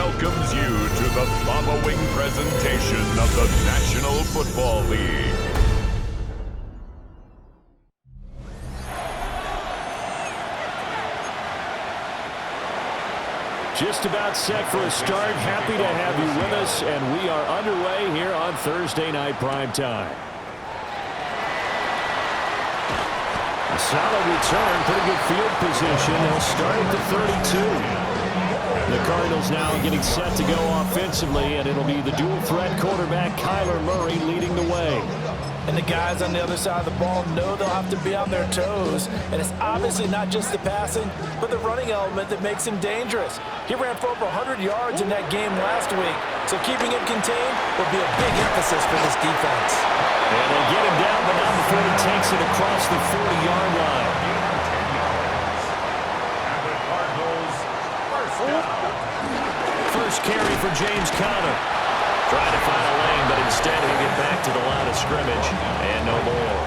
welcomes you to the following presentation of the National Football League. Just about set for a start. Happy to have you with us, and we are underway here on Thursday Night Primetime. A solid return, pretty good field position. They'll start at the 32. The Cardinals now getting set to go offensively, and it'll be the dual-threat quarterback Kyler Murray leading the way. And the guys on the other side of the ball know they'll have to be on their toes. And it's obviously not just the passing, but the running element that makes him dangerous. He ran for over 100 yards in that game last week, so keeping him contained will be a big emphasis for this defense. And they'll get him down, but not before he takes it across the 40-yard line. First carry for James Conner. Trying to find a lane, but instead he'll get back to the line of scrimmage, and no more.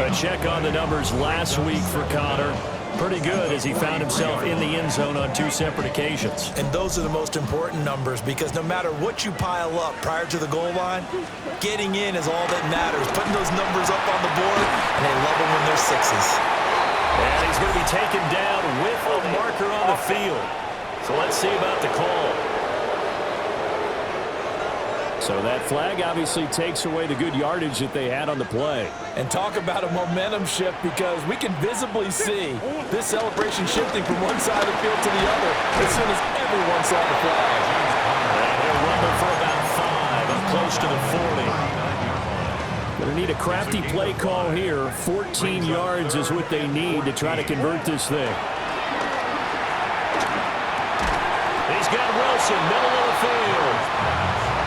A check on the numbers last week for Conner. Pretty good as he found himself in the end zone on 2 separate occasions. And those are the most important numbers, because no matter what you pile up prior to the goal line, getting in is all that matters. Putting those numbers up on the board, and they love them when they're sixes. And he's going to be taken down with a marker on the field. So let's see about the call. So that flag obviously takes away the good yardage that they had on the play. And talk about a momentum shift, because we can visibly see this celebration shifting from one side of the field to the other as soon as everyone saw the flag. And he'll rumble for about 5 up close to the 40. Going to need a crafty play call here. 14 yards is what they need to try to convert this thing. He's got Wilson, middle of the field.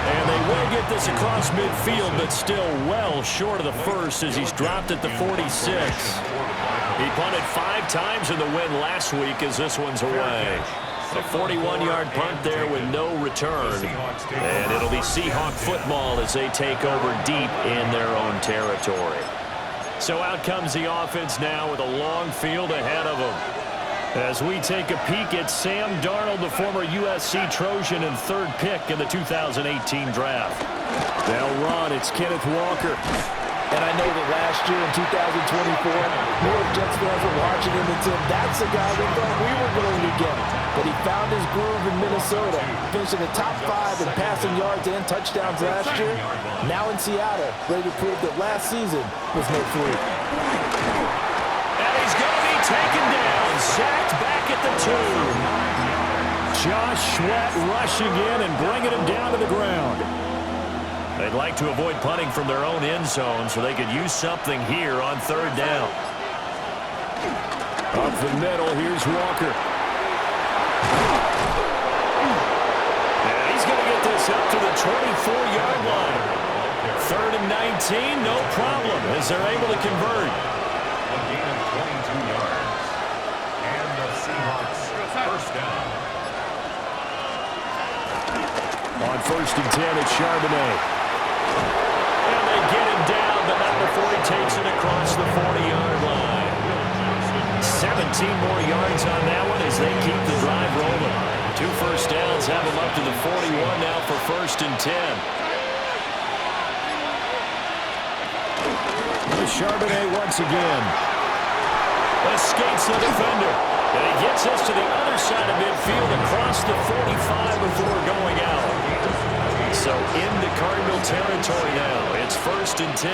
And they will get this across midfield, but still well short of the first as he's dropped at the 46. He punted 5 times in the win last week as this one's away. A 41-yard punt there with no return. And it'll be Seahawk football as they take over deep in their own territory. So out comes the offense now with a long field ahead of them. As we take a peek at Sam Darnold, the former USC Trojan and 3rd pick in the 2018 draft. They'll run. It's Kenneth Walker. And I know that last year in 2024, New York Jets fans were watching him and said, that's the guy we thought we were going to get. But he found his groove in Minnesota, finishing the top 5 in passing yards and touchdowns last year. Now in Seattle, ready to prove that last season was no fluke. And he's going to be taken down. Sacked back at the 2. Josh Sweat rushing in and bringing him down to the ground. They'd like to avoid punting from their own end zone so they could use something here on 3rd down. Up the middle, here's Walker. And he's going to get this up to the 24-yard line. 3rd and 19, no problem, as they're able to convert. A gain of 22 yards. And the Seahawks first down. On 1st and 10, it's Charbonnet. And they get him down, but not before he takes it across the 40-yard line. 17 more yards on that one as they keep the drive rolling. 2 first downs have them up to the 41 now for 1st and 10. Charbonnet once again. Escapes the defender. And he gets us to the other side of midfield across the 45 before going out. So into Cardinal territory now. It's 1st and 10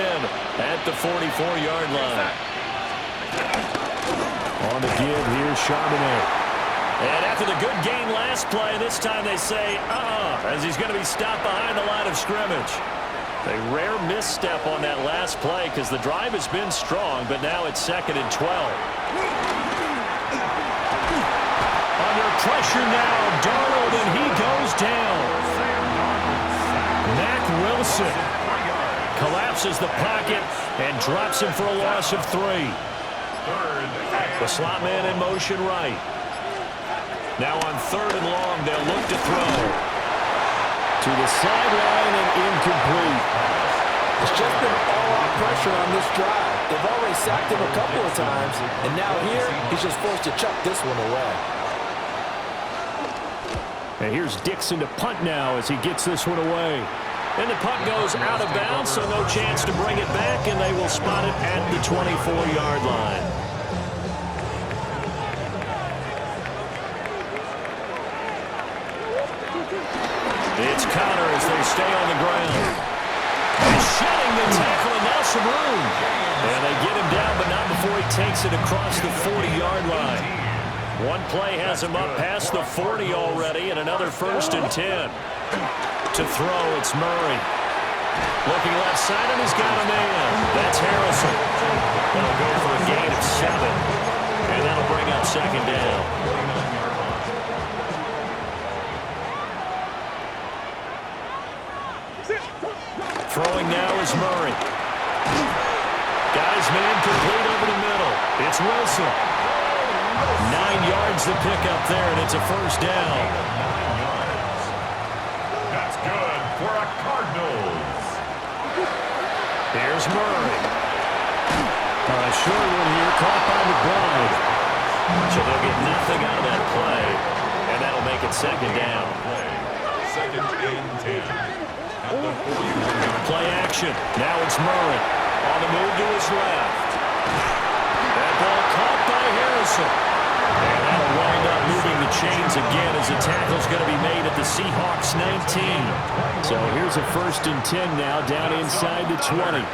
at the 44-yard line. On the give, here's Charbonnet. And after the good gain last play, this time they say, as he's going to be stopped behind the line of scrimmage. A rare misstep on that last play because the drive has been strong, but now it's 2nd and 12. Under pressure now, Darnold, and he goes down. Mack Wilson collapses the pocket and drops him for a loss of 3. The slot man in motion right. Now on 3rd and long, they'll look to throw. To the sideline and incomplete. It's just been all-out pressure on this drive. They've already sacked him a couple of times, and now here, he's just forced to chuck this one away. And here's Dixon to punt now as he gets this one away. And the punt goes out of bounds, so no chance to bring it back, and they will spot it at the 24-yard line. It's Connor as they stay on the ground. He's shedding the tackle, and now some room. And they get him down, but not before he takes it across the 40-yard line. One play has him up past the 40 already, and another 1st and 10. To throw, it's Murray. Looking left side, and he's got a man. That's Harrison. That'll go for a gain of 7. And that'll bring up 2nd down. Throwing now is Murray. Guys man complete over the middle. It's Wilson. 9 yards to pick up there, and it's a 1st down. 9 yards. That's good for a Cardinals. Here's Murray. Short one here, caught by McBride. So they'll get nothing out of that play, and that'll make it 2nd down. 2nd and 10. At the 41. Play action. Now it's Murray. On the move to his left. That ball caught by Harrison. And that'll wind up moving the chains again as the tackle's going to be made at the Seahawks 19. So here's a 1st and 10 now down inside the 20.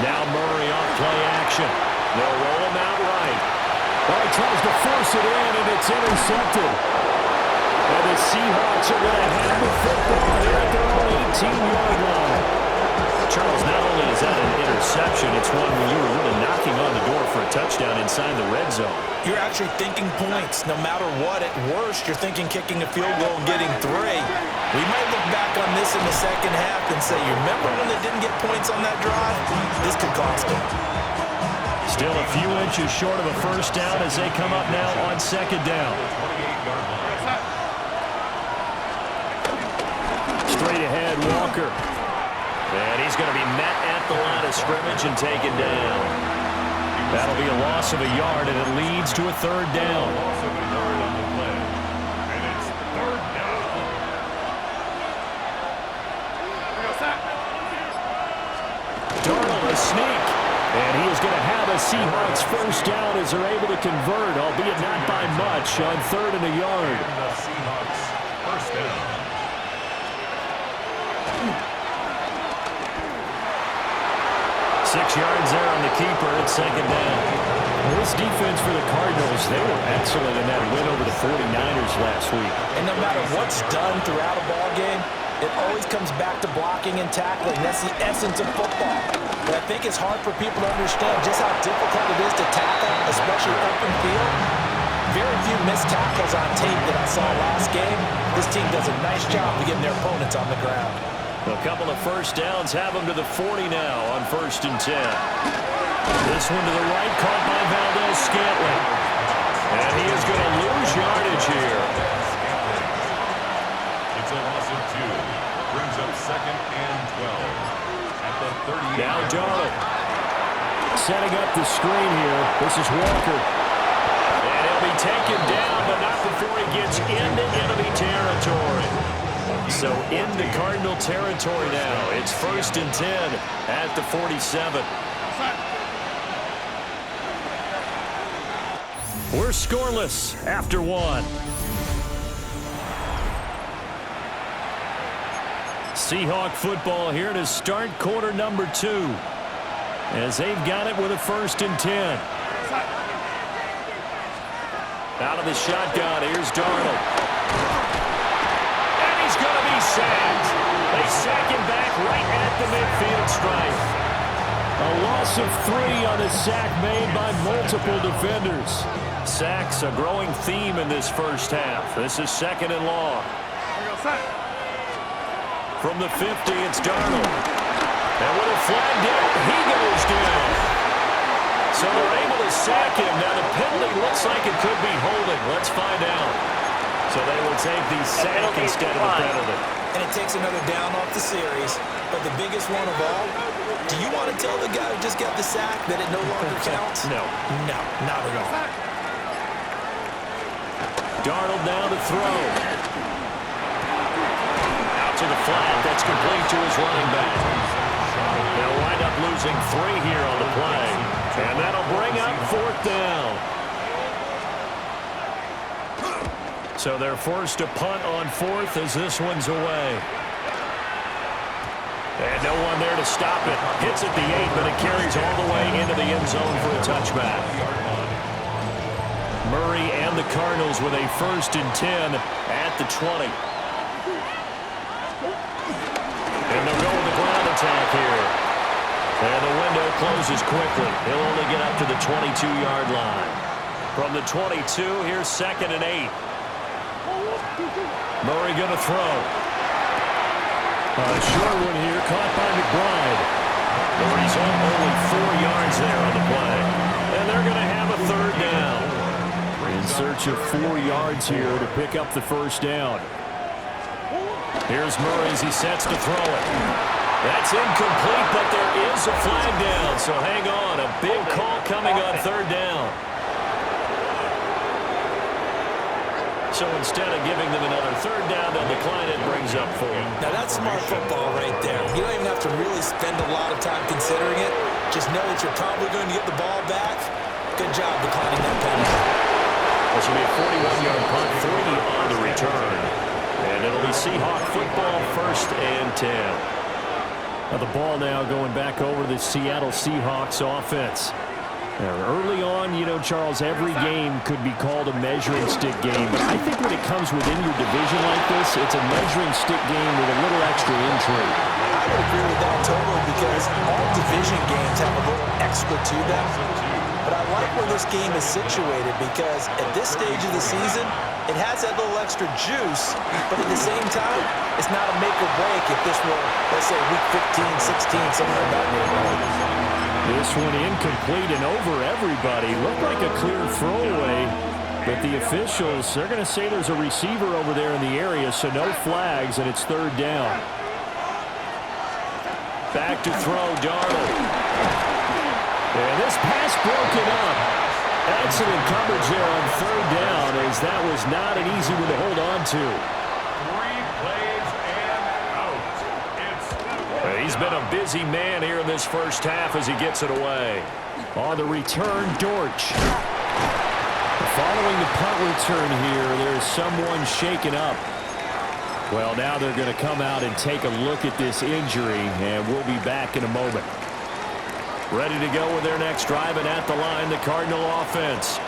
Now Murray off play action. They'll roll him out right. Well, he tries to force it in, and it's intercepted. And the Seahawks are going to have the football here at their own 18-yard line. Charles, not only is that an interception, it's one when you were really knocking on the door for a touchdown inside the red zone. You're actually thinking points. No matter what, at worst, you're thinking kicking a field goal and getting 3. We might look back on this in the second half and say, you remember when they didn't get points on that drive? This could cost them. Still a few inches short of a 1st down as they come up now on 2nd down. Straight ahead, Walker. And he's going to be met at the line of scrimmage and taken down. That'll be a loss of a yard, and it leads to a 3rd down. Loss of a yard on the play. And it's 3rd down. Darnold a sneak. And he is going to have a Seahawks 1st down as they're able to convert, albeit not by much, on 3rd and a yard. And the Seahawks 1st down. 6 yards there on the keeper. It's 2nd down. Well, this defense for the Cardinals, they were excellent in that win over the 49ers last week. And no matter what's done throughout a ball game, it always comes back to blocking and tackling. That's the essence of football. But I think it's hard for people to understand just how difficult it is to tackle, especially open field. Very few missed tackles on tape that I saw last game. This team does a nice job of getting their opponents on the ground. A couple of 1st downs have them to the 40 now on 1st and 10. This one to the right, caught by Valdez-Scantling. And he is going to lose yardage here. It's a loss of 2. Brings up 2nd and 12. At the 38. Now Darnold. Setting up the screen here. This is Walker. And he'll be taken down, but not before he gets into enemy territory. So into Cardinal territory now. It's 1st and 10 at the 47. We're scoreless after 1. Seahawk football here to start quarter number 2. As they've got it with a 1st and 10. Out of the shotgun, here's Darnold. He's going to be sacked. They sack him back right at the midfield stripe. A loss of 3 on a sack made by multiple defenders. Sacks a growing theme in this 1st half. This is 2nd and long. From the 50, it's Darnold. And with a flag down, he goes down. So they're able to sack him. Now the penalty looks like it could be holding. Let's find out. So they will take the sack instead of the penalty. And it takes another down off the series. But the biggest one of all, do you want to tell the guy who just got the sack that it no longer counts? No. No, not at all. Darnold now to throw. Out to the flat. That's complete to his running back. They'll wind up losing 3 here on the play. And that'll bring up 4th down. So they're forced to punt on 4th as this one's away. And no one there to stop it. Hits at the 8, but it carries all the way into the end zone for a touchback. Murray and the Cardinals with a 1st and 10 at the 20. And they'll go with the ground attack here. And the window closes quickly. He'll only get up to the 22-yard line. From the 22, here's 2nd and 8. Murray going to throw. A short one here, caught by McBride. Murray's only 4 yards there on the play. And they're going to have a 3rd down. In search of 4 yards here to pick up the 1st down. Here's Murray as he sets to throw it. That's incomplete, but there is a flag down. So hang on, a big call coming on 3rd down. So instead of giving them another 3rd down, they'll decline it, brings up 4. Now that's smart football right there. You don't even have to really spend a lot of time considering it. Just know that you're probably going to get the ball back. Good job declining that penalty. This will be a 41-yard punt, 3 on the return. And it'll be Seahawk football, 1st and 10. Now the ball now going back over to the Seattle Seahawks offense. Now, early on, you know, Charles, every game could be called a measuring stick game. But I think when it comes within your division like this, it's a measuring stick game with a little extra intrigue. I would agree with that totally because all division games have a little extra to them. But I like where this game is situated because at this stage of the season, it has that little extra juice. But at the same time, it's not a make or break if this were, let's say, week 15, 16, somewhere in that neighborhood. This one incomplete and over everybody. Looked like a clear throwaway, but the officials, they're going to say there's a receiver over there in the area, so no flags, and it's 3rd down. Back to throw, Darnold. And this pass broken up. Excellent coverage there on 3rd down, as that was not an easy one to hold on to. He's been a busy man here in this first half as he gets it away. On the return, Dortch. Following the punt return here, there's someone shaken up. Well, now they're going to come out and take a look at this injury, and we'll be back in a moment. Ready to go with their next drive, and at the line, the Cardinal offense.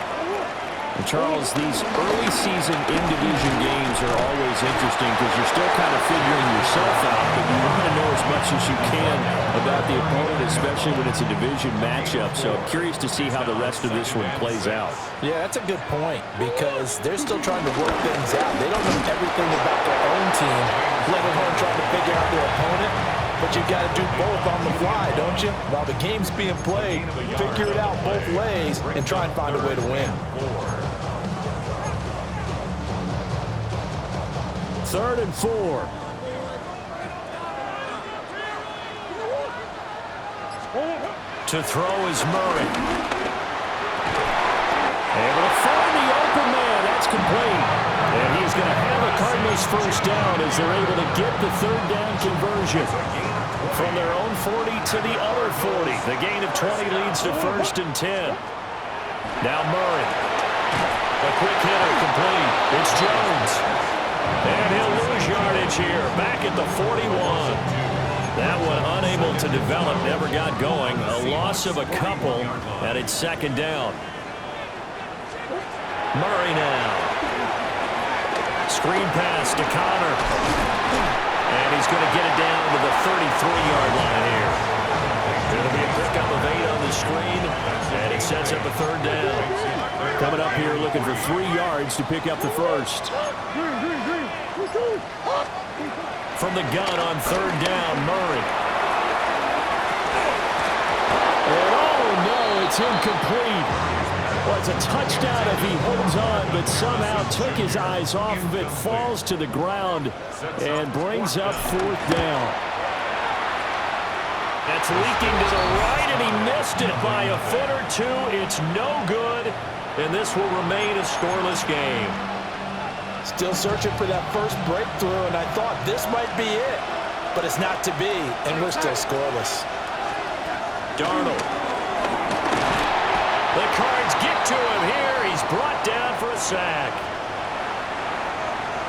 And Charles, these early season in-division games are always interesting because you're still kind of figuring yourself out, but you want to know as much as you can about the opponent, especially when it's a division matchup. So I'm curious to see how the rest of this one plays out. Yeah, that's a good point because they're still trying to work things out. They don't know everything about their own team, let alone trying to figure out their opponent. But you got to do both on the fly, don't you? While the game's being played, figure it out both ways and try and find a way to win. 3rd and 4. To throw is Murray. Able to find the open man. That's complete. And he's going to have a Cardinals 1st down as they're able to get the 3rd down conversion. From their own 40 to the other 40. The gain of 20 leads to 1st and 10. Now Murray. A quick hitter complete. It's Jones. And he'll lose yardage here, back at the 41. That one unable to develop, never got going. A loss of a couple, and it's 2nd down. Murray now. Screen pass to Connor. And he's going to get it down to the 33-yard line here. It'll be a pickup of 8 on the screen, and it sets up a 3rd down. Coming up here looking for 3 yards to pick up the 1st. From the gun on 3rd down, Murray. And oh no, it's incomplete. Well, it's a touchdown if he holds on, but somehow took his eyes off of it, falls to the ground, and brings up 4th down. That's leaking to the right, and he missed it by a foot or two. It's no good, and this will remain a scoreless game. Still searching for that first breakthrough, and I thought this might be it. But it's not to be, and we're still scoreless. Darnold. The Cards get to him here. He's brought down for a sack.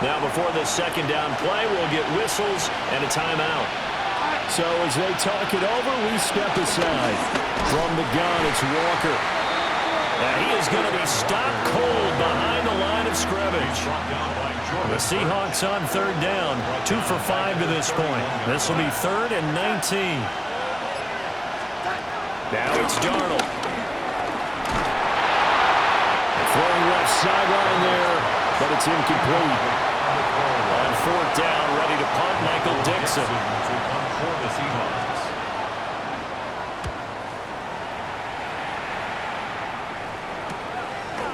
Now before this second down play, we'll get whistles and a timeout. So as they talk it over, we step aside. From the gun, it's Walker. And he is going to be stopped cold behind the line of scrimmage. The Seahawks on third down, 2 for 5 to this point. This will be 3rd and 19. Now it's Darnold. Throwing left sideline there, but it's incomplete. On 4th down, ready to punt, Michael Dixon.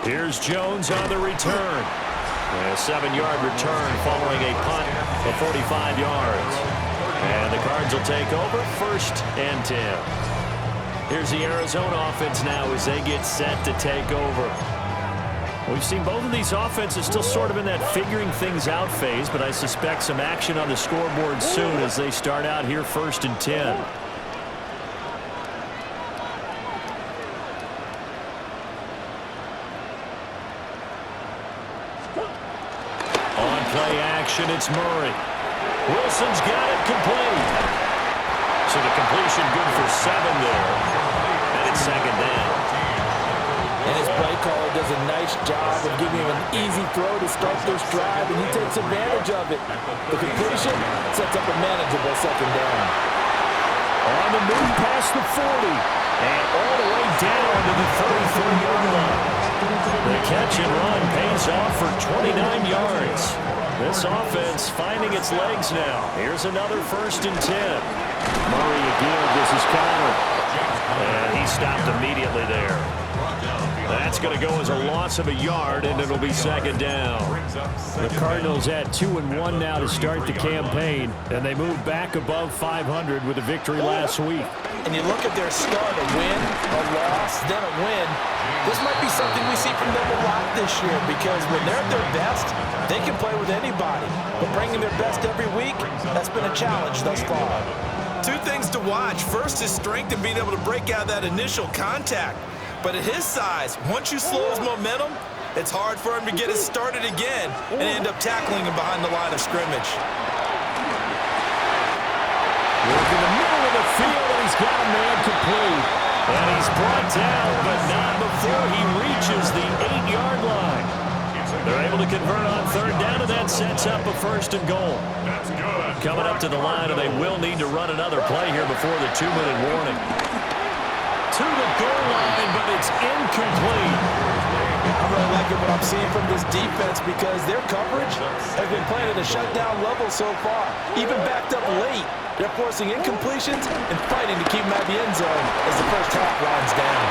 Here's Jones on the return. A 7-yard return following a punt of 45 yards. And the Cards will take over 1st and 10. Here's the Arizona offense now as they get set to take over. We've seen both of these offenses still sort of in that figuring things out phase, but I suspect some action on the scoreboard soon as they start out here 1st and 10. On play action, it's Murray. Wilson's got it complete. So the completion good for 7 there. And it's 2nd down. And his play caller does a nice job of giving him an easy throw to start this drive, and he takes advantage of it. The completion sets up a manageable 2nd down. On the move past the 40, and all the way down to the 33-yard line. The catch and run pays off for 29 yards. This offense finding its legs now. Here's another 1st and 10. Murray again, this is Connor. And he stopped immediately there. That's going to go as a loss of a yard, and it'll be 2nd down. The Cardinals at 2-1 now to start the campaign, and they move back above 500 with a victory last week. And you look at their start, a win, a loss, then a win. This might be something we see from them a lot this year, because when they're at their best, they can play with anybody. But bringing their best every week, that's been a challenge thus far. 2 things to watch. First is strength and being able to break out that initial contact. But at his size, once you slow his momentum, it's hard for him to get it started again and end up tackling him behind the line of scrimmage. Look in the middle of the field, and he's got a man complete. And he's brought down, but not before he reaches the 8-yard line. They're able to convert on 3rd down, and that sets up a 1st and goal. Coming up to the line, and they will need to run another play here before the 2-minute warning. To the goal line, but it's incomplete. I'm really liking what I'm seeing from this defense because their coverage has been playing at a shutdown level so far. Even backed up late, they're forcing incompletions and fighting to keep them out of the end zone as the first half winds down.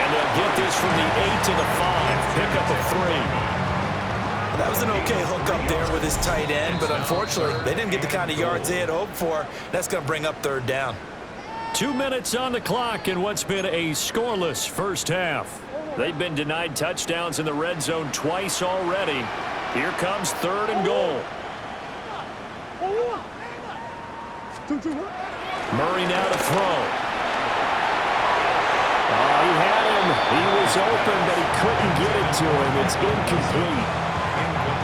And they'll get this from the 8 to the 5. Pick up a 3. That was an okay hook up there with his tight end, but unfortunately, they didn't get the kind of yards they had hoped for. That's going to bring up 3rd down. 2 minutes on the clock in what's been a scoreless first half. They've been denied touchdowns in the red zone twice already. Here comes 3rd and goal. Murray now to throw. He had him. He was open, but he couldn't get it to him. It's incomplete.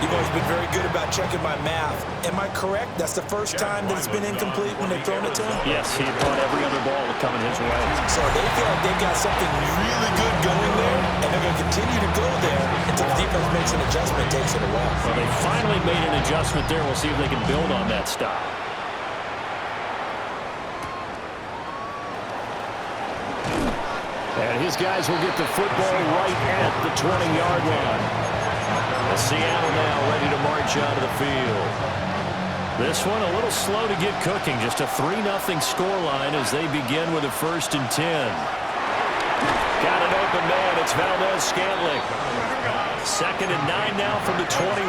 You've always been very good about checking my math. Am I correct? That's the first time that it's been incomplete when they've thrown it to him? Yes, he caught every other ball coming his way. So they feel like they've got something really good going there, and they're going to continue to go there until the defense makes an adjustment, takes it away. Well, they finally made an adjustment there. We'll see if they can build on that stop. And his guys will get the football right at the 20-yard line. Seattle now ready to march out of the field. This one a little slow to get cooking. Just a 3-0 scoreline as they begin with a 1st and 10. Got an open man. It's Valdez-Scantling. 2nd and 9 now from the 21.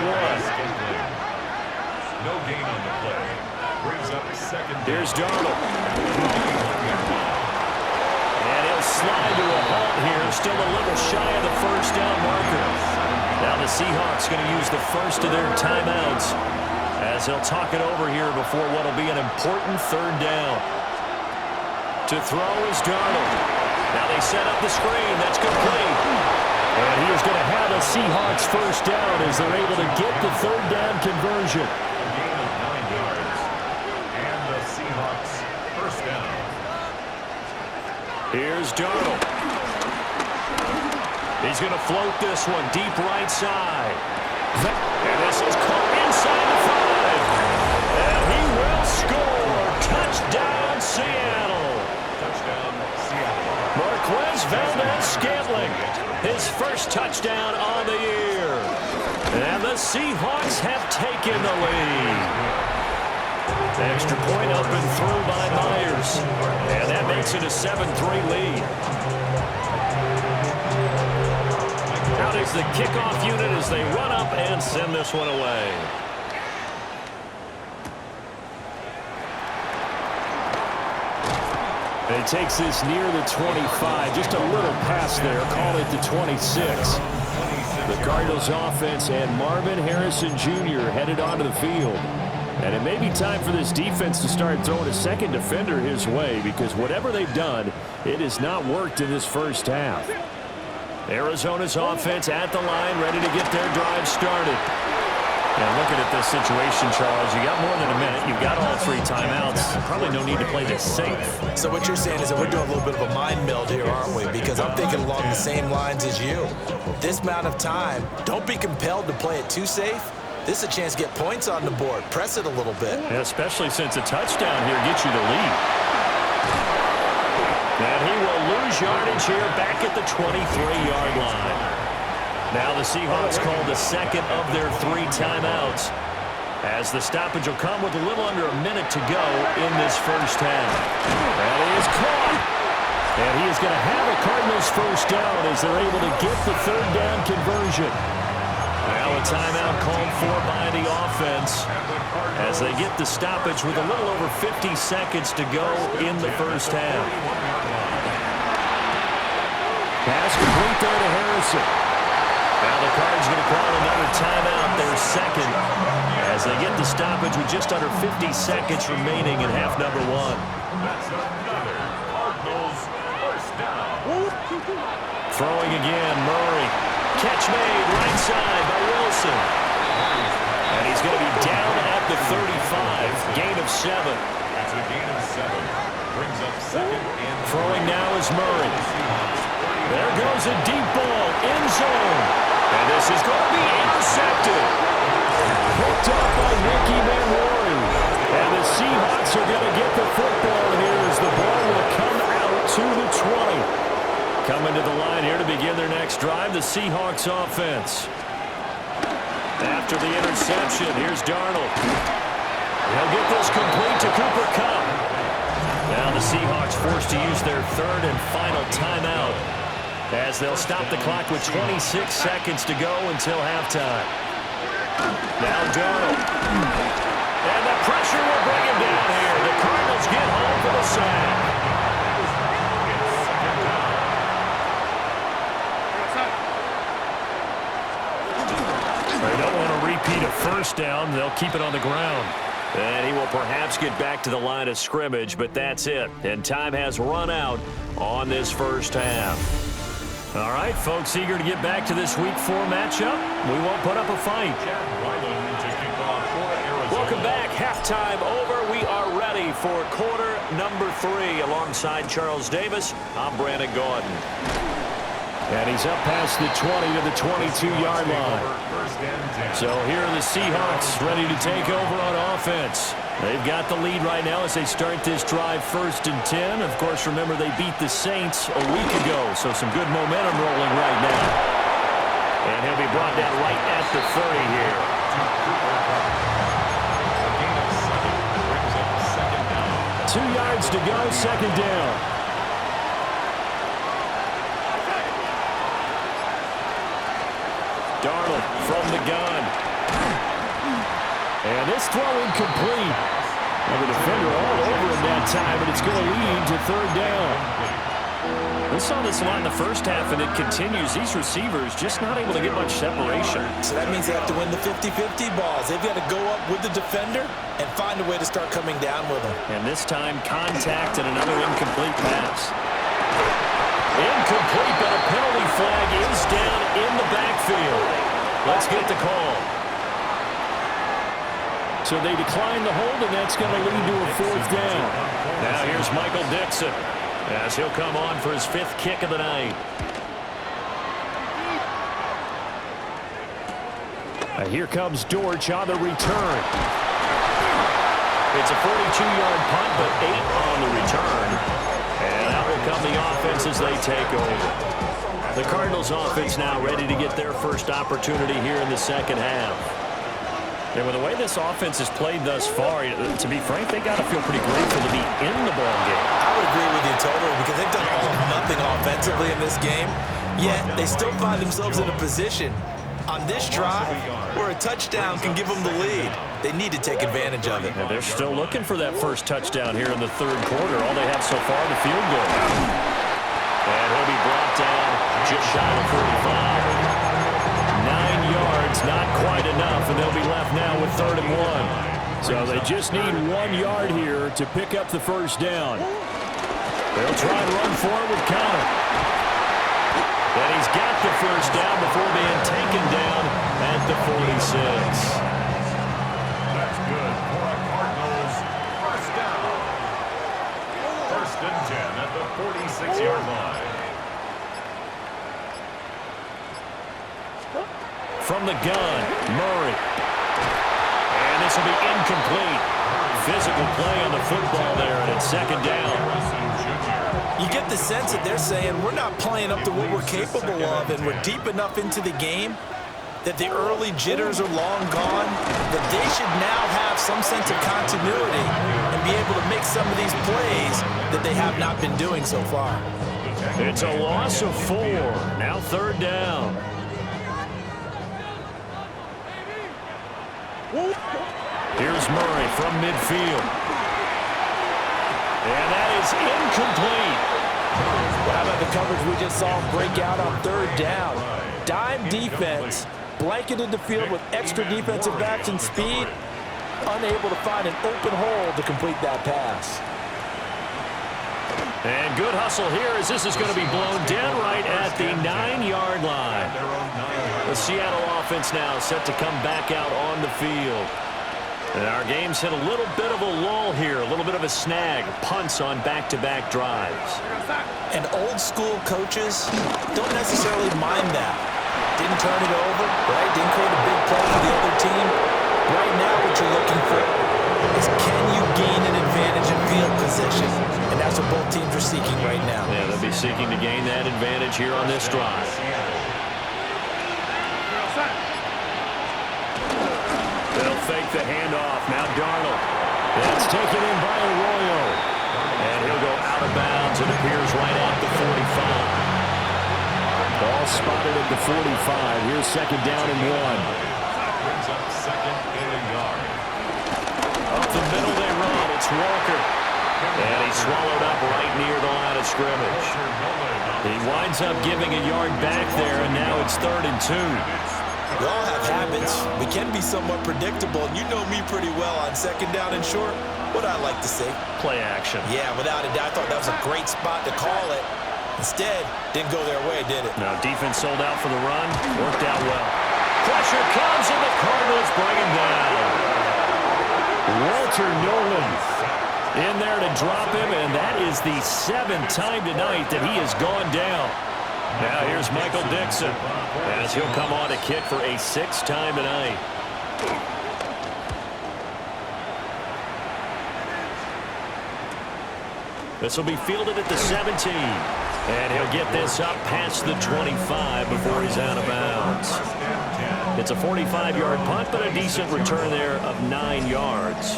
No gain on the play. brings up second down. Here's Darnold. And he'll slide to a halt here. Still a little shy of the first down marker. Now the Seahawks going to use the first of their timeouts as they'll talk it over here before what will be an important third down. To throw is Darnold. Now they set up the screen. That's complete. And he is going to have a Seahawks first down as they're able to get the third down conversion. A gain of 9 yards. And the Seahawks first down. Here's Darnold. He's going to float this one deep right side. And this is caught inside the 5. And he will score. Touchdown, Seattle. Touchdown, Seattle. Marquez Valdez-Scantling, his first touchdown on the year. And the Seahawks have taken the lead. The extra point up and through by Myers. And that makes it a 7-3 lead. Out is the kickoff unit as they run up and send this one away. And he takes this near the 25. Just a little pass there. Call it the 26. The Cardinals offense and Marvin Harrison Jr. headed onto the field. And it may be time for this defense to start throwing a second defender his way, because whatever they've done, it has not worked in this first half. Arizona's offense at the line, ready to get their drive started. And looking at this situation, Charles, you got more than a minute. You've got all 3 timeouts. Probably no need to play this safe. So what you're saying is that we're doing a little bit of a mind meld here, aren't we? Because I'm thinking along the same lines as you. This amount of time, don't be compelled to play it too safe. This is a chance to get points on the board. Press it a little bit. Yeah, especially since a touchdown here gets you the lead. And he will lose yardage here back at the 23-yard line. Now the Seahawks call the second of their 3 timeouts, as the stoppage will come with a little under a minute to go in this first half. And he is caught. And he is going to have a Cardinals first down as they're able to get the third down conversion. Now a timeout called for by the offense as they get the stoppage with a little over 50 seconds to go in the first half. Pass complete there to Harrison. Now the Cards going to call another timeout, their second, as they get the stoppage with just under 50 seconds remaining in half number 1. That's another Cardinals first down. Throwing again, Murray. Catch made, right side by Wilson. And he's going to be down at the 35, gain of 7. That's a gain of 7. Brings up second and Throwing now is Murray. There goes a deep ball, end zone. And this is going to be intercepted. Picked up by Ricky Manwari. And the Seahawks are going to get the football here as the ball will come out to the 20. Coming to the line here to begin their next drive, the Seahawks offense. After the interception, here's Darnold. He'll get this complete to Cooper Kupp. Now the Seahawks forced to use their third and final timeout, as they'll stop the clock with 26 seconds to go until halftime. Now Darnold. And the pressure will bring him down here. The Cardinals get home for the sack. They don't want to repeat a first down. They'll keep it on the ground. And he will perhaps get back to the line of scrimmage, but that's it. And time has run out on this first half. All right, folks, eager to get back to this Week 4 matchup. We won't put up a fight. Welcome back. Halftime over. We are ready for quarter number 3. Alongside Charles Davis, I'm Brandon Gaudin. And he's up past the 20 to the 22-yard line. So here are the Seahawks ready to take over on offense. They've got the lead right now as they start this drive 1st and 10. Of course, remember they beat the Saints a week ago, so some good momentum rolling right now. And he'll be brought down right at the 30 here. 2 yards to go, second down. Darnold from the gun. And this throw incomplete. Well, the defender all over him that time, and it's going to lead to third down. We saw this a lot in the first half, and it continues. These receivers just not able to get much separation. So that means they have to win the 50-50 balls. They've got to go up with the defender and find a way to start coming down with them. And this time, contact and another incomplete pass. Incomplete, but a penalty flag is down in the backfield. Let's get the call. So they decline the hold, and that's going to lead to a fourth down. Now here's Michael Dixon as he'll come on for his 5th kick of the night. And here comes Dortch on the return. It's a 42-yard punt, but 8 on the return. And out will come the offense as they take over. The Cardinals offense now ready to get their first opportunity here in the second half. And with the way this offense has played thus far, to be frank, they got to feel pretty grateful to be in the ball game. I would agree with you totally because they've done all or nothing offensively in this game, yet they still find themselves in a position on this drive where a touchdown can give them the lead. They need to take advantage of it. And they're still looking for that first touchdown here in the third quarter. All they have so far, the field goal. And he'll be brought down just shy of 45. 9 yards, not quite enough, and they'll be left now with 3rd and 1. So they just need 1 yard here to pick up the first down. They'll try to run forward with Connor. And he's got the first down before being taken down at the 46. That's good for a Cardinals first down. 1st and 10 at the 46-yard line. From the gun, Murray. And this will be incomplete. Physical play on the football there, and it's 2nd down. You get the sense that they're saying we're not playing up to what we're capable of, and we're deep enough into the game that the early jitters are long gone, that they should now have some sense of continuity and be able to make some of these plays that they have not been doing so far. It's a loss of 4. Now 3rd down. Here's Murray from midfield. And that is incomplete. How about the coverage we just saw break out on 3rd down? Dime defense, blanketed the field with extra defensive backs and speed, unable to find an open hole to complete that pass. And good hustle here as this is going to be blown down right at the 9-yard line. The Seattle offense now set to come back out on the field. And our game's hit a little bit of a lull here, a little bit of a snag. Punts on back-to-back drives. And old-school coaches don't necessarily mind that. Didn't turn it over, right? Didn't create a big play for the other team. Right now what you're looking for is can you gain an advantage in field position? And that's what both teams are seeking right now. Yeah, they'll be seeking to gain that advantage here on this drive. They'll fake the handoff. Now Darnold. That's taken in by Arroyo. And he'll go out of bounds. It appears right at the 45. Ball spotted at the 45. Here's 2nd down and 1. Brings up 2nd and a yard. Up the middle they run. It's Walker. And he's swallowed up right near the line of scrimmage. He winds up giving a yard back there, and now it's 3rd and 2. We all have habits. We can be somewhat predictable, and you know me pretty well on 2nd down and short. What I like to say? Play action. Yeah, without a doubt. I thought that was a great spot to call it. Instead, didn't go their way, did it? Now defense sold out for the run. Worked out well. Pressure comes, and the Cardinals bring him down. Walter Nolan in there to drop him, and that is the 7th time tonight that he has gone down. Now here's Michael Dixon as he'll come on to kick for a 6th time tonight. This will be fielded at the 17. And he'll get this up past the 25 before he's out of bounds. It's a 45-yard punt, but a decent return there of 9 yards.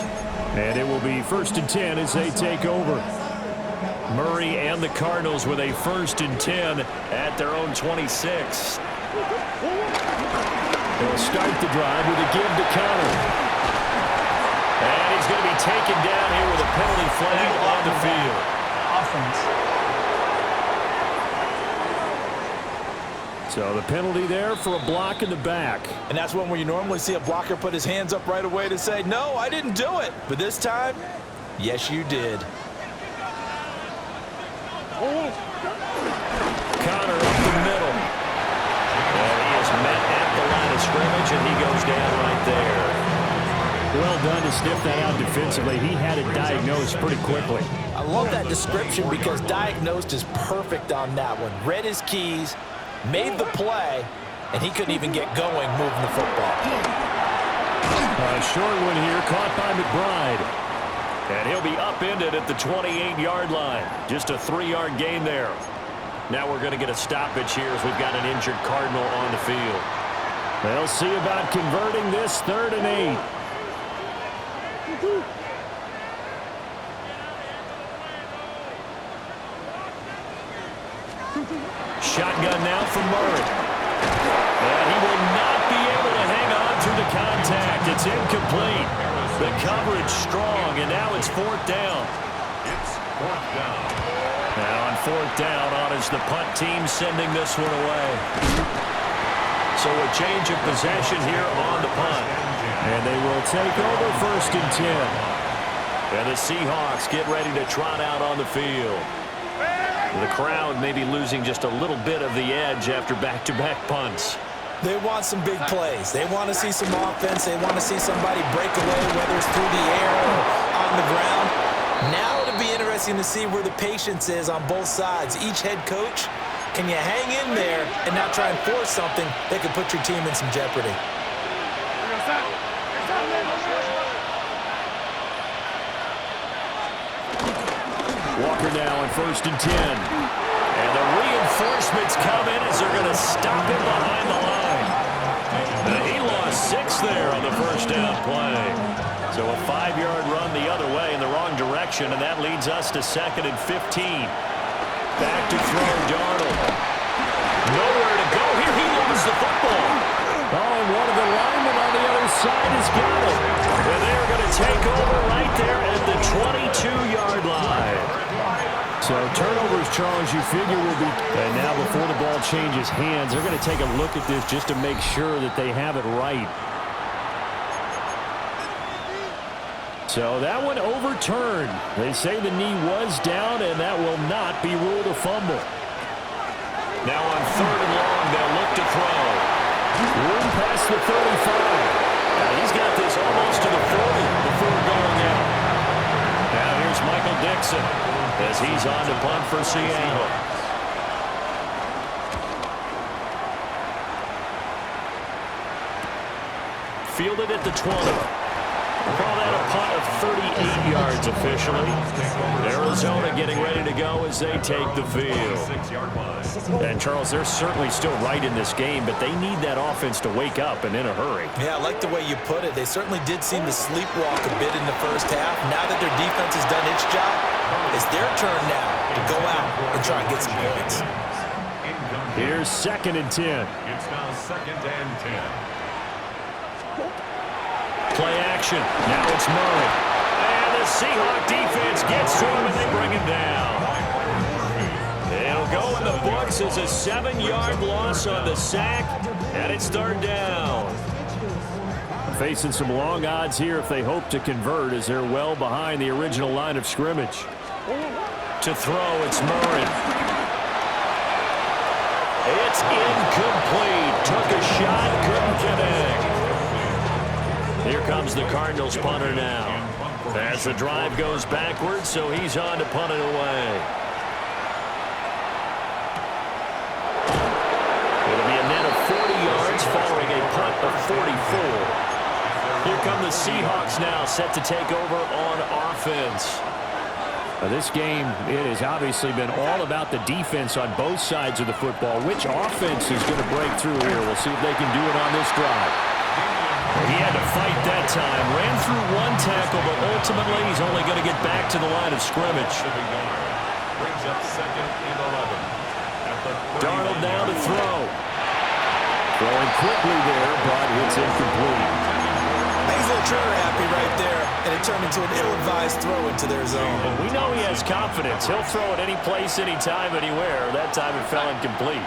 And it will be 1st and 10 as they take over. Murray and the Cardinals with a 1st and 10 at their own 26. They'll start the drive with a give to Connor. And he's going to be taken down here with a penalty flag on the field. Offense. So the penalty there for a block in the back. And that's one where you normally see a blocker put his hands up right away to say, no, I didn't do it. But this time, yes, you did. Connor up the middle. And he is met at the line of scrimmage, and he goes down right there. Well done to sniff that out defensively. He had it diagnosed pretty quickly. I love that description because diagnosed is perfect on that one. Read his keys, made the play, and he couldn't even get going moving the football. A short one here, caught by McBride. And he'll be upended at the 28-yard line. Just a 3-yard gain there. Now we're going to get a stoppage here as we've got an injured Cardinal on the field. They'll see about converting this 3rd and 8. Shotgun now from Murray. And he will not be able to hang on to the contact. It's incomplete. The coverage strong, and now it's 4th down. It's 4th down. Now on 4th down, on is the punt team sending this one away. So a change of possession here on the punt. And they will take over 1st and 10. And the Seahawks get ready to trot out on the field. The crowd may be losing just a little bit of the edge after back-to-back punts. They want some big plays. They want to see some offense. They want to see somebody break away, whether it's through the air or on the ground. Now it'll be interesting to see where the patience is on both sides. Each head coach, can you hang in there and not try and force something that could put your team in some jeopardy? Walker now on 1st and 10. And the reinforcements come in as they're going to stop him behind the line. And he lost 6 there on the 1st down play. So a 5-yard run the other way in the wrong direction, and that leads us to 2nd and 15. Back to throw Darnold. Nowhere to go here. He lost the football. Oh, and one of the linemen on the other side has got it. And they're going to take over right there at the 22-yard line. So turnovers, Charles, you figure will be... And now before the ball changes hands, they're going to take a look at this just to make sure that they have it right. So that one overturned. They say the knee was down, and that will not be ruled a fumble. Now on 3rd and long, they'll look to throw. Room past the 35. He's got this almost to the 40 before going out. Now here's Michael Dixon as he's on to punt for Seattle. Fielded at the 20. Call that a punt of 38 yards officially. Arizona getting ready to go as they take the field. And, Charles, they're certainly still right in this game, but they need that offense to wake up and in a hurry. Yeah, I like the way you put it. They certainly did seem to sleepwalk a bit in the first half. Now that their defense has done its job, it's their turn now to go out and try and get some points. Here's 2nd and 10. It's now 2nd and 10. Play action. Now it's Murray. And the Seahawk defense gets to him, and they bring him down. It'll go in the books as a 7-yard loss on the sack, and it's 3rd down. Facing some long odds here if they hope to convert as they're well behind the original line of scrimmage. To throw, it's Murray. It's incomplete. Took a shot, couldn't connect. Here comes the Cardinals punter now. As the drive goes backwards, so he's on to punt it away. It'll be a net of 40 yards following a punt of 44. Here come the Seahawks now, set to take over on offense. This game, it has obviously been all about the defense on both sides of the football. Which offense is going to break through here? We'll see if they can do it on this drive. He had to fight that time. Ran through one tackle, but ultimately he's only going to get back to the line of scrimmage. Brings up 2nd and 11. Darnold now to throw. Throwing quickly there, but it's incomplete. He's little trigger happy right there, and it turned into an ill-advised throw into their zone. Well, we know he has confidence. He'll throw it any place, anytime, anywhere. That time it fell incomplete.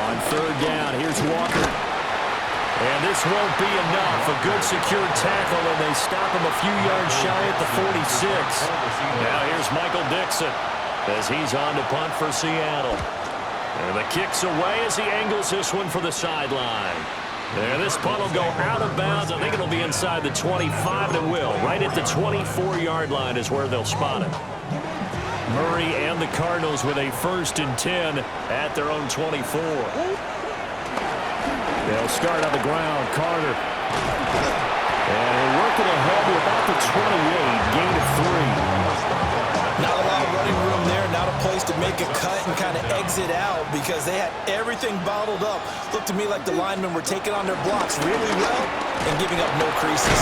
On third down, here's Walker. And this won't be enough. A good secure tackle, and they stop him a few yards shy at the 46. Now here's Michael Dixon as he's on to punt for Seattle. And the kick's away as he angles this one for the sideline. And this punt will go out of bounds. I think it'll be inside the 25, and it will. Right at the 24-yard line is where they'll spot it. Murray and the Cardinals with a 1st and 10 at their own 24. They'll start on the ground. Carter. And working ahead to about the 28. Gain of 3. Not a lot of running room there, not a place to make a cut and kind of exit out because they had everything bottled up. Looked to me like the linemen were taking on their blocks really well and giving up no creases.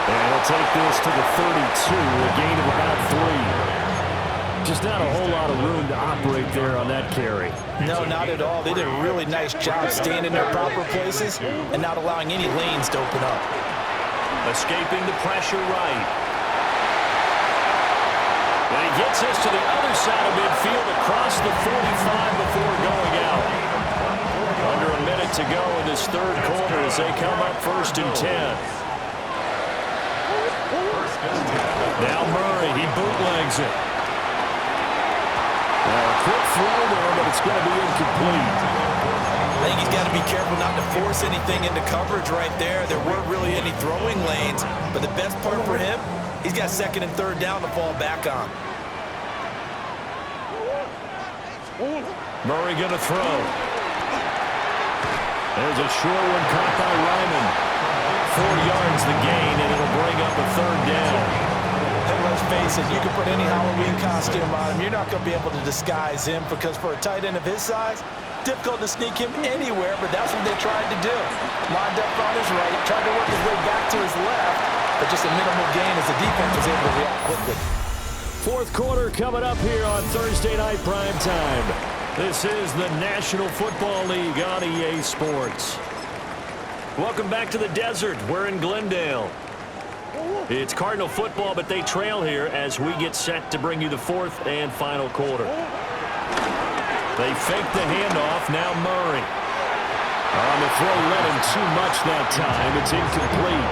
And he'll take this to the 32, a gain of about 3. Just not a whole lot of room to operate there on that carry. No, not at all. They did a really nice job staying in their proper places and not allowing any lanes to open up. Escaping the pressure right. And he gets this to the other side of midfield across the 45 before going out. Under a minute to go in this third quarter as they come up 1st and 10. Now Murray, he bootlegs it. A quick throw there, but it's going to be incomplete. I think he's got to be careful not to force anything into coverage right there. There weren't really any throwing lanes, but the best part for him, he's got 2nd and 3rd down to fall back on. Murray going to throw. There's a short one caught by Ryman. 4 yards the gain, and it'll bring up a 3rd down. And let's face it, you can put any Halloween costume on him. You're not going to be able to disguise him because for a tight end of his size, difficult to sneak him anywhere, but that's what they tried to do. Lined up on his right, tried to work his way back to his left, but just a minimal gain as the defense was able to react quickly. 4th quarter coming up here on Thursday night prime time. This is the National Football League on EA Sports. Welcome back to the desert. We're in Glendale. It's Cardinal football, but they trail here as we get set to bring you the 4th and final quarter. They fake the handoff. Now Murray. On the throw, let him too much that time. It's incomplete.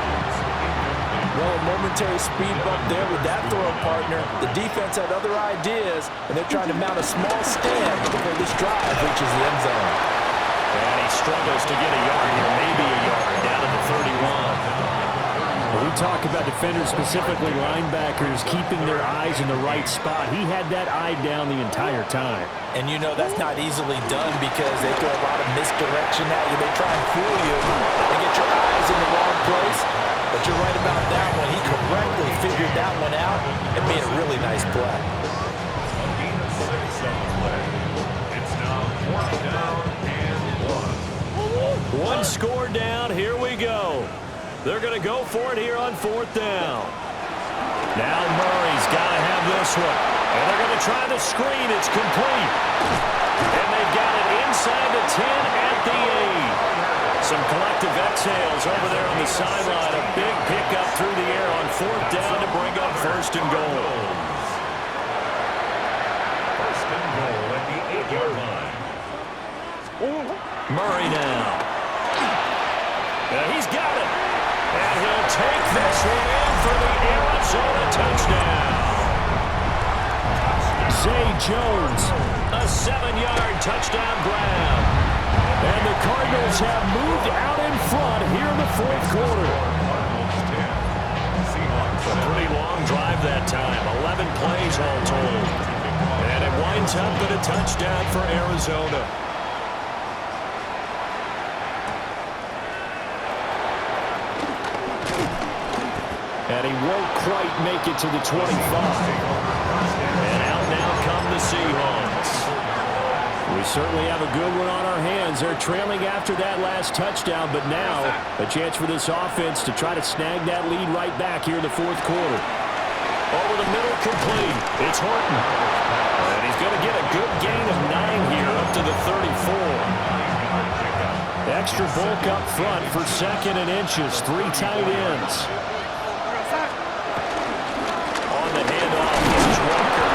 Well, a momentary speed bump there with that throw partner. The defense had other ideas, and they're trying to mount a small stand before this drive reaches the end zone. And he struggles to get a yard here, maybe a yard, down to the 31. When we talk about defenders, specifically linebackers, keeping their eyes in the right spot, he had that eye down the entire time. And you know that's not easily done because they throw a lot of misdirection at you. They try and fool you and get your eyes in the wrong place. But you're right about that one. He correctly figured that one out and made a really nice play. It's now 4th down and 1. One score down. Here we go. They're going to go for it here on 4th down. Now Murray's got to have this one. And they're going to try the screen. It's complete. And they've got it inside the 10 at the 8. Some collective exhales over there on the sideline. A big pickup through the air on 4th down to bring up 1st and goal. 1st and goal at the 8-yard line. Murray now. And he's got it. And he'll take this one in for the Arizona touchdown. Zay Jones, a 7-yard touchdown grab. And the Cardinals have moved out in front here in the 4th quarter. A pretty long drive that time, 11 plays all told. And it winds up with a touchdown for Arizona. And he won't quite make it to the 25. And out now come the Seahawks. We certainly have a good one on our hands. They're trailing after that last touchdown, but now a chance for this offense to try to snag that lead right back here in the 4th quarter. Over the middle, complete. It's Horton. And he's going to get a good gain of 9 here up to the 34. extra bulk up front for 2nd and inches. 3 tight ends. On the handoff, this is Walker.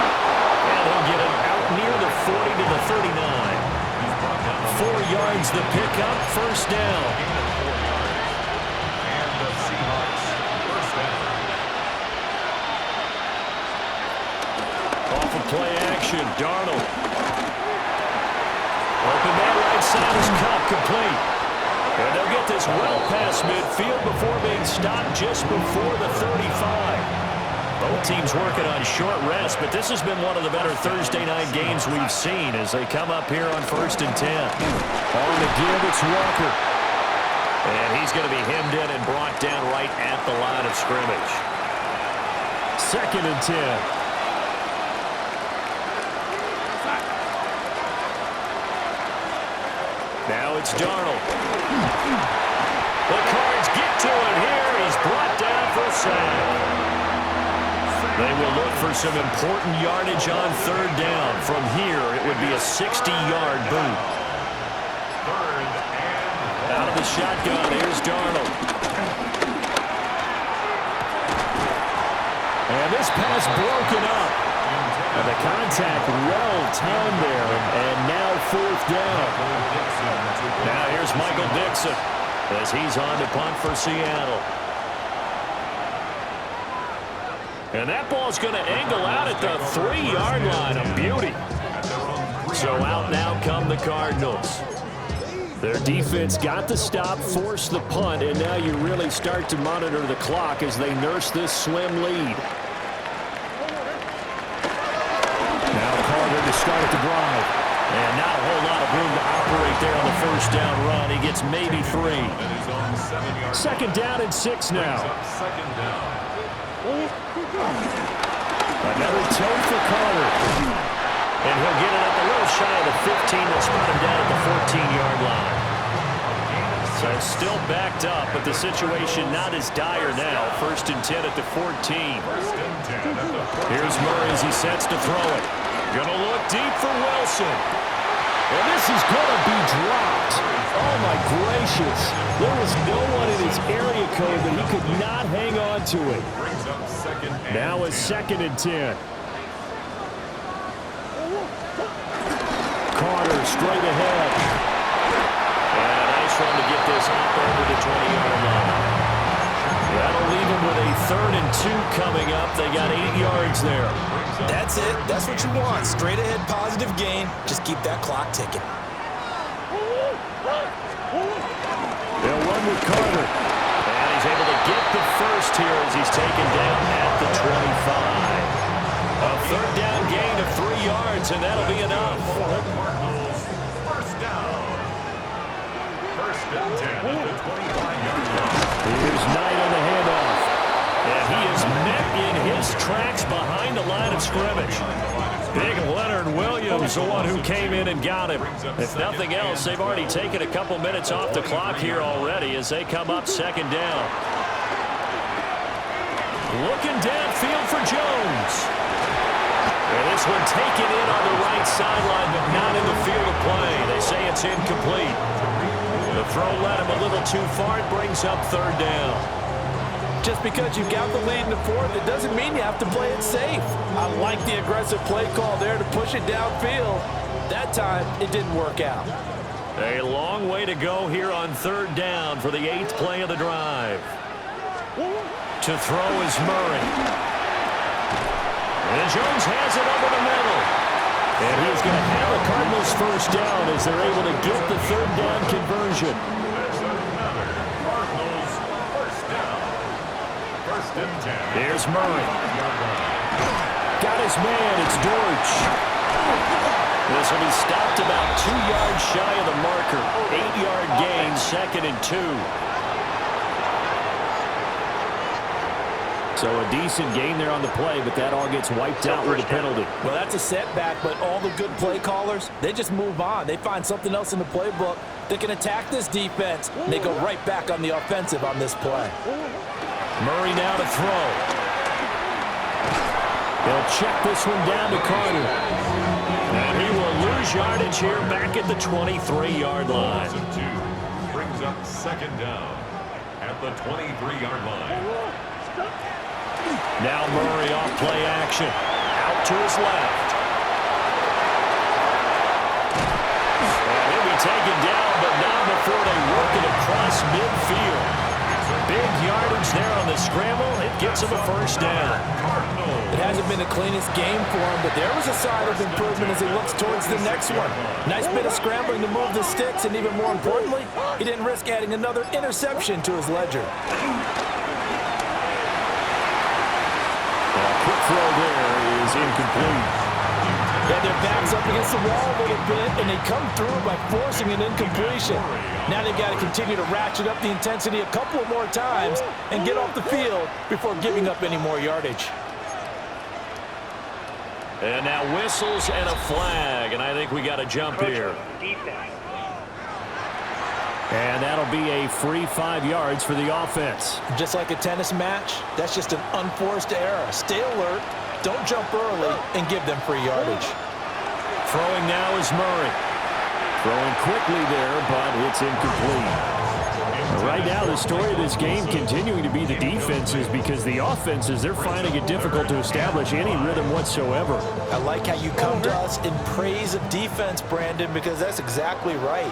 And he'll get it out near the 40 to the 39. 4 yards the pickup, 1st down. And the Seahawks, 1st down. Off of play action, Darnold. Open that right side is cut, complete. And they'll get this well past midfield before being stopped just before the 35. Both teams working on short rest, but this has been one of the better Thursday night games we've seen as they come up here on 1st and 10. On the give, it's Walker. And he's going to be hemmed in and brought down right at the line of scrimmage. 2nd and 10. Now it's Darnold. The Cards get to it here. He's brought down for a sack. They will look for some important yardage on 3rd down. From here, it would be a 60-yard boot. Out of the shotgun, here's Darnold. And this pass broken up. And the contact well timed there, and now 4th down. Now here's Michael Dixon as he's on to punt for Seattle. And that ball's going to angle out at the 3-yard line. A beauty. So out now come the Cardinals. Their defense got the stop, forced the punt, and now you really start to monitor the clock as they nurse this slim lead. Now Carter to start the drive. And not a whole lot of room to operate there on the 1st down run. He gets maybe 3. 2nd down and 6 now. 2nd down. Another toe for Carter. And he'll get it up a little shy of the 15. They'll spot him down at the 14-yard line. So it's still backed up, but the situation not as dire now. 1st and 10 at the 14. Here's Murray as he sets to throw it. Gonna look deep for Wilson. And this is gonna be dropped. Oh my gracious. There was no one in his area code that he could not hang on to it. Now it's 2nd and 10. Carter straight ahead. And a nice run to get this up over the 20-yard line. That'll leave him with a 3rd and 2 coming up. They got 8 yards there. That's it. That's what you want. Straight ahead, positive gain. Just keep that clock ticking. They'll run with Carter. And he's able to get the first here as he's taken down at the 25. A 3rd down gain of 3 yards, and that'll be enough. Cardinals, 1st down. 1st and 10 at the 25-yard line. Here's Knight on the handoff. And he is met in his tracks behind the line of scrimmage. Big Leonard Williams, the one who came in and got him. If nothing else, they've already taken a couple minutes off the clock here already as they come up 2nd down. Looking downfield for Jones. And this one taken in on the right sideline, but not in the field of play. They say it's incomplete. The throw led him a little too far. It brings up 3rd down. Just because you got the lead in the 4th, it doesn't mean you have to play it safe. I like the aggressive play call there to push it downfield. That time, it didn't work out. A long way to go here on 3rd down for the 8th play of the drive. To throw is Murray. And Jones has it over the middle. And he's going to have the Cardinals 1st down as they're able to get the 3rd down conversion. Here's Murray. Got his man. It's Dortch. This will be stopped about 2 yards shy of the marker. 8-yard gain, 2nd and 2. So a decent gain there on the play, but that all gets wiped out with a penalty. Well, that's a setback, but all the good play callers, they just move on. They find something else in the playbook that can attack this defense, and they go right back on the offensive on this play. Murray now to throw. They'll check this one down to Carter. And he will lose yardage here back at the 23-yard line. brings up second down at the 23-yard line. Now Murray off play action. Out to his left. And he'll be taken down, but not before they work it across midfield. Big yardage there on the scramble. It gets him a first down. It hasn't been the cleanest game for him, but there was a sign of improvement as he looks towards the next one. Nice bit of scrambling to move the sticks, and even more importantly, he didn't risk adding another interception to his ledger. A quick throw there is incomplete. Yeah, their backs up against the wall a little bit, and they come through by forcing an incompletion. Now they've got to continue to ratchet up the intensity a couple of more times and get off the field before giving up any more yardage. And now whistles and a flag, and I think we got to jump here. And that'll be a free 5 yards for the offense. Just like a tennis match, that's just an unforced error. Stay alert, don't jump early, and give them free yardage. Throwing now is Murray. Throwing quickly there, but it's incomplete. Right now, the story of this game continuing to be the defenses, because the offenses, they're finding it difficult to establish any rhythm whatsoever. I like how you come to us in praise of defense, Brandon, because that's exactly right.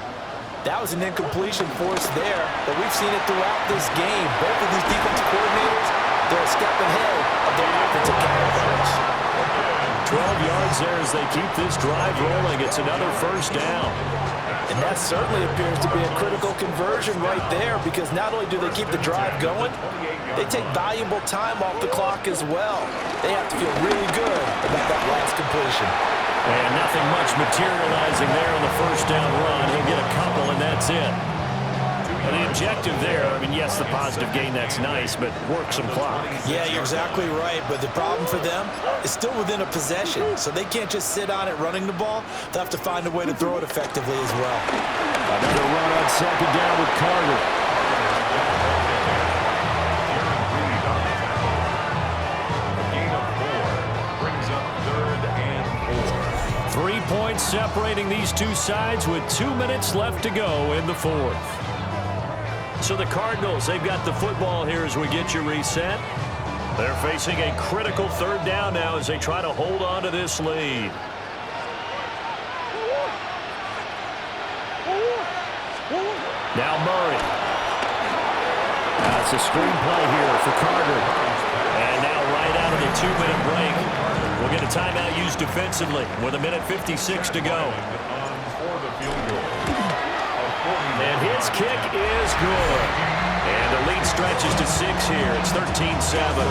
That was an incompletion force there, but we've seen it throughout this game. Both of these defensive coordinators, they're a step ahead of their offensive counterparts. 12 yards there as they keep this drive rolling. It's another first down. And that certainly appears to be a critical conversion right there, because not only do they keep the drive going, they take valuable time off the clock as well. They have to feel really good about that last completion. And nothing much materializing there on the first down run. He'll get a couple, and that's it. And the objective there, I mean, yes, the positive gain, that's nice, but work some clock. Yeah, you're exactly right, but the problem for them is still within a possession, so they can't just sit on it running the ball. They'll have to find a way to throw it effectively as well. Another run on second down with Carter. Gain of 4 brings up 3rd and 4. 3 points separating these two sides with 2 minutes left to go in the fourth. So the Cardinals, they've got the football here as we get you reset. They're facing a critical third down now as they try to hold on to this lead. Now Murray. That's a screenplay here for Carter. And now right out of the 2-minute break, we'll get a timeout used defensively with 1:56 to go. And his kick is good. And the lead stretches to 6 here. It's 13-7.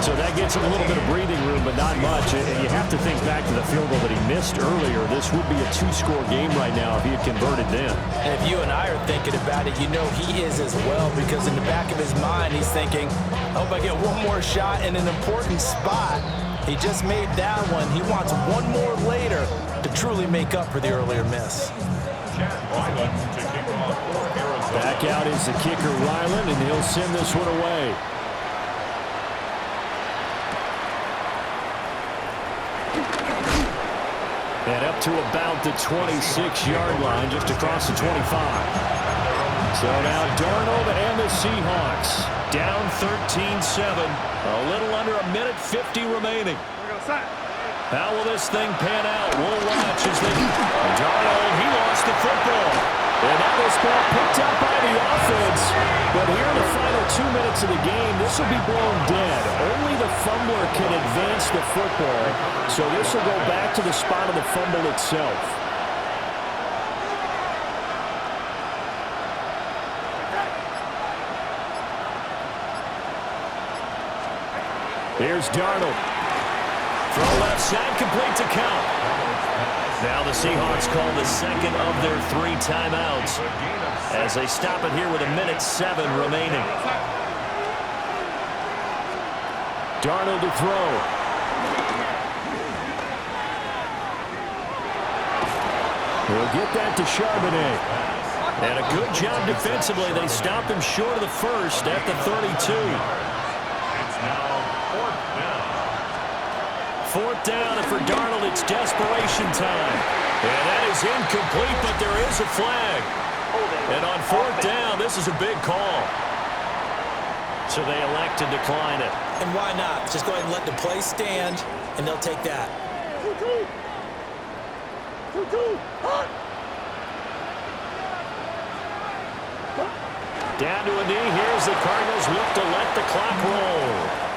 So that gets him a little bit of breathing room, but not much. And you have to think back to the field goal that he missed earlier. This would be a 2-score game right now if he had converted then. And if you and I are thinking about it, you know he is as well, because in the back of his mind, he's thinking, I hope I get one more shot in an important spot. He just made that one. He wants one more later to truly make up for the earlier miss. Back out is the kicker, Ryland, and he'll send this one away. And up to about the 26-yard line, just across the 25. So now Darnold and the Seahawks down 13-7. A little under 1:50 remaining. How will this thing pan out? We'll watch as they... Darnold, he lost the football. And that was ball picked up by the offense. But here in the final 2 minutes of the game, this will be blown dead. Only the fumbler can advance the football. So this will go back to the spot of the fumble itself. Here's Darnold. Throw left side, complete to count. Now the Seahawks call the second of their 3 timeouts as they stop it here with 1:07 remaining. Darnold to throw. He'll get that to Charbonnet. And a good job defensively. They stopped him short of the first at the 32. Fourth down, and for Darnold, it's desperation time. And that is incomplete, but there is a flag. And on fourth down, this is a big call. So they elect to decline it. And why not? Just go ahead and let the play stand, and they'll take that. Down to a knee. Here's the Cardinals look to let the clock roll.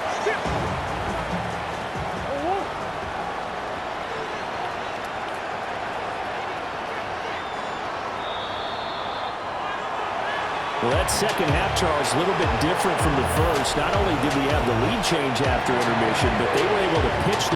Well, that second half, Charles, a little bit different from the first. Not only did we have the lead change after intermission, but they were able to pitch